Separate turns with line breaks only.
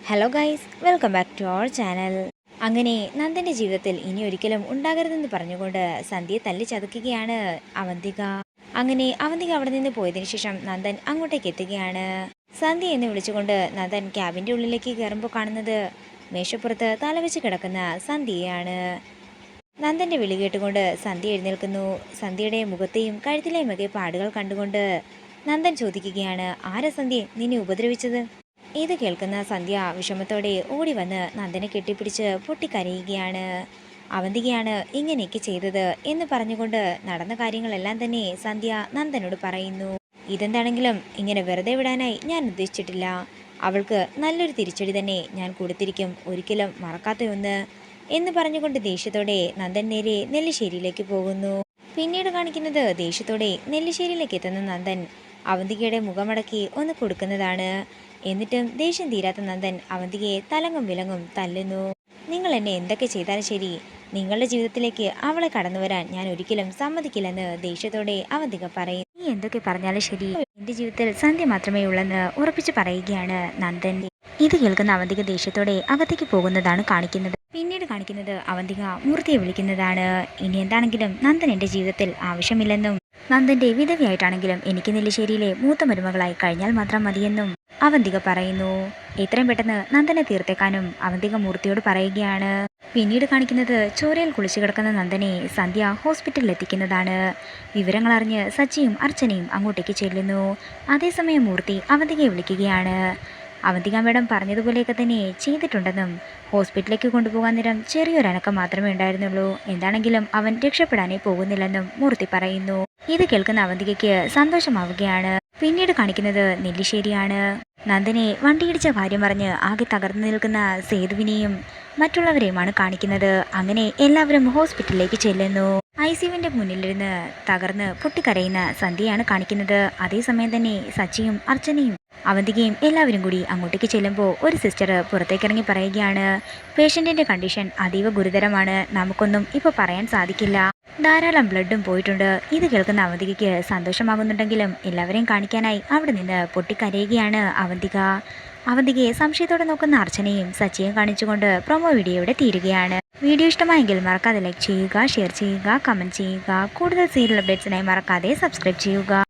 Hello guys, welcome back to our channel. അങ്ങനെ നന്ദൻ്റെ ജീവിതത്തിൽ ഇനി ഒരിക്കലും ഉണ്ടാകരുതെന്ന് പറഞ്ഞുകൊണ്ട് സന്ധ്യയെ തല്ലി ചതക്കുകയാണ് അവന്തിക. അങ്ങനെ അവന്തിക അവിടെ നിന്ന് പോയതിനു ശേഷം നന്ദൻ അങ്ങോട്ടേക്ക് എത്തുകയാണ്. സന്ധ്യ എന്ന് വിളിച്ചുകൊണ്ട് നന്ദൻ ക്യാബിൻ്റെ ഉള്ളിലേക്ക് കയറുമ്പോൾ കാണുന്നത് മേശപ്പുറത്ത് തലവെച്ച് കിടക്കുന്ന സന്ധ്യയാണ്. നന്ദൻ്റെ വിളി കേട്ടുകൊണ്ട് സന്ധ്യ എഴുന്നേൽക്കുന്നു. സന്ധ്യയുടെ മുഖത്തെയും കഴുത്തിലെയുമൊക്കെ പാടുകൾ കണ്ടുകൊണ്ട് നന്ദൻ ചോദിക്കുകയാണ്, ആരാ സന്ധ്യ നിന്നെ ഉപദ്രവിച്ചത്? ഇത് കേൾക്കുന്ന സന്ധ്യ വിഷമത്തോടെ ഓടി വന്ന് നന്ദനെ കെട്ടിപ്പിടിച്ച് പൊട്ടിക്കരയുകയാണ്. അവന്തികയാണ് ഇങ്ങനെയൊക്കെ ചെയ്തത് എന്ന് പറഞ്ഞുകൊണ്ട് നടന്ന കാര്യങ്ങളെല്ലാം തന്നെ സന്ധ്യ നന്ദനോട് പറയുന്നു. ഇതെന്താണെങ്കിലും ഇങ്ങനെ വെറുതെ വിടാനായി ഞാൻ ഉദ്ദേശിച്ചിട്ടില്ല. അവൾക്ക് നല്ലൊരു തിരിച്ചടി തന്നെ ഞാൻ കൊടുത്തിരിക്കും, ഒരിക്കലും മറക്കാത്തയൊന്ന് എന്ന് പറഞ്ഞുകൊണ്ട് ദേഷ്യത്തോടെ നന്ദൻ നേരെ നെല്ലിശ്ശേരിയിലേക്ക് പോകുന്നു. പിന്നീട് കാണിക്കുന്നത് ദേഷ്യത്തോടെ നെല്ലിശ്ശേരിയിലേക്ക് എത്തുന്ന നന്ദൻ അവന്തികയുടെ മുഖമടക്കി ഒന്ന് കൊടുക്കുന്നതാണ്. എന്നിട്ടും ദേഷ്യം തീരാത്ത നന്ദൻ അവന്തികയെ തലങ്ങും വിലങ്ങും തല്ലുന്നു. നിങ്ങൾ എന്നെ എന്തൊക്കെ ചെയ്താലും ശരി, നിങ്ങളുടെ ജീവിതത്തിലേക്ക് അവളെ കടന്നു വരാൻ ഞാൻ ഒരിക്കലും സമ്മതിക്കില്ലെന്ന് ദേഷ്യത്തോടെ അവന്തിക പറയും. നീ എന്തൊക്കെ പറഞ്ഞാലും ശരി, എന്റെ ജീവിതത്തിൽ സന്ധ്യ മാത്രമേ ഉള്ളെന്ന് ഉറപ്പിച്ചു പറയുകയാണ് നന്ദൻ. ഇത് കേൾക്കുന്ന അവന്തിക ദേഷ്യത്തോടെ അകത്തേക്ക് പോകുന്നതാണ് കാണിക്കുന്നത്. പിന്നീട് കാണിക്കുന്നത് അവന്തിക മൂർത്തിയെ വിളിക്കുന്നതാണ്. ഇനി എന്താണെങ്കിലും നന്ദൻ എൻ്റെ ജീവിതത്തിൽ ആവശ്യമില്ലെന്നും നന്ദൻ്റെ വിധവയായിട്ടാണെങ്കിലും എനിക്ക് നെല്ലിശ്ശേരിയിലെ മൂത്ത മരുമകളായി കഴിഞ്ഞാൽ മാത്രം മതിയെന്നും അവന്തിക പറയുന്നു. എത്രയും പെട്ടെന്ന് നന്ദനെ തീർത്തേക്കാനും അവന്തിക മൂർത്തിയോട് പറയുകയാണ്. പിന്നീട് കാണിക്കുന്നത് ചോരയിൽ കുളിച്ചു കിടക്കുന്ന നന്ദനെ സന്ധ്യ ഹോസ്പിറ്റലിൽ എത്തിക്കുന്നതാണ്. വിവരങ്ങൾ അറിഞ്ഞ് സച്ചിയും അർച്ചനയും അങ്ങോട്ടേക്ക് ചെല്ലുന്നു. അതേസമയം മൂർത്തി അവന്തികയെ വിളിക്കുകയാണ്. അവന്തിക മേഡം പറഞ്ഞതുപോലെയൊക്കെ തന്നെ ചെയ്തിട്ടുണ്ടെന്നും ഹോസ്പിറ്റലിലേക്ക് കൊണ്ടുപോകാൻ നേരം ചെറിയൊരനക്കം മാത്രമേ ഉണ്ടായിരുന്നുള്ളൂ, എന്താണെങ്കിലും അവൻ രക്ഷപ്പെടാനേ പോകുന്നില്ലെന്നും മൂർത്തി പറയുന്നു. ഇത് കേൾക്കുന്ന അവന്തികയ്ക്ക് സന്തോഷമാവുകയാണ്. പിന്നീട് കാണിക്കുന്നത് നെല്ലിശ്ശേരിയാണ്. നന്ദനെ വണ്ടിയിടിച്ച കാര്യം പറഞ്ഞ് ആകെ തകർന്നു നിൽക്കുന്ന സേതുവിനെയും മറ്റുള്ളവരെയുമാണ് കാണിക്കുന്നത്. അങ്ങനെ എല്ലാവരും ഹോസ്പിറ്റലിലേക്ക് ചെല്ലുന്നു. ICUവിൻ്റെ മുന്നിലിരുന്ന് തകർന്ന് പൊട്ടിക്കരയുന്ന സന്ധ്യയാണ് കാണിക്കുന്നത്. അതേസമയം തന്നെ സച്ചിയും അർച്ചനയും അവന്തികയും എല്ലാവരും കൂടി അങ്ങോട്ടേക്ക് ചെല്ലുമ്പോൾ ഒരു സിസ്റ്റർ പുറത്തേക്കിറങ്ങി പറയുകയാണ്, പേഷ്യൻറ്റിൻ്റെ കണ്ടീഷൻ അതീവ ഗുരുതരമാണ്, നമുക്കൊന്നും ഇപ്പോൾ പറയാൻ സാധിക്കില്ല, ധാരാളം ബ്ലഡും പോയിട്ടുണ്ട്. ഇത് കേൾക്കുന്ന അവന്തികയ്ക്ക് സന്തോഷമാകുന്നുണ്ടെങ്കിലും എല്ലാവരെയും കാണിക്കാനായി അവിടെ നിന്ന് പൊട്ടിക്കരയുകയാണ് അവന്തിക. അവന്തികയെ സംശയത്തോടെ നോക്കുന്ന അർച്ചനയും സച്ചിയും കാണിച്ചുകൊണ്ട് പ്രൊമോ വീഡിയോ ഇവിടെ തീരുകയാണ്. വീഡിയോ ഇഷ്ടമായെങ്കിൽ മറക്കാതെ ലൈക്ക് ചെയ്യുക, ഷെയർ ചെയ്യുക, കമൻറ്റ് ചെയ്യുക. കൂടുതൽ സീരിയൽ അപ്ഡേറ്റ്സിനായി മറക്കാതെ സബ്സ്ക്രൈബ് ചെയ്യുക.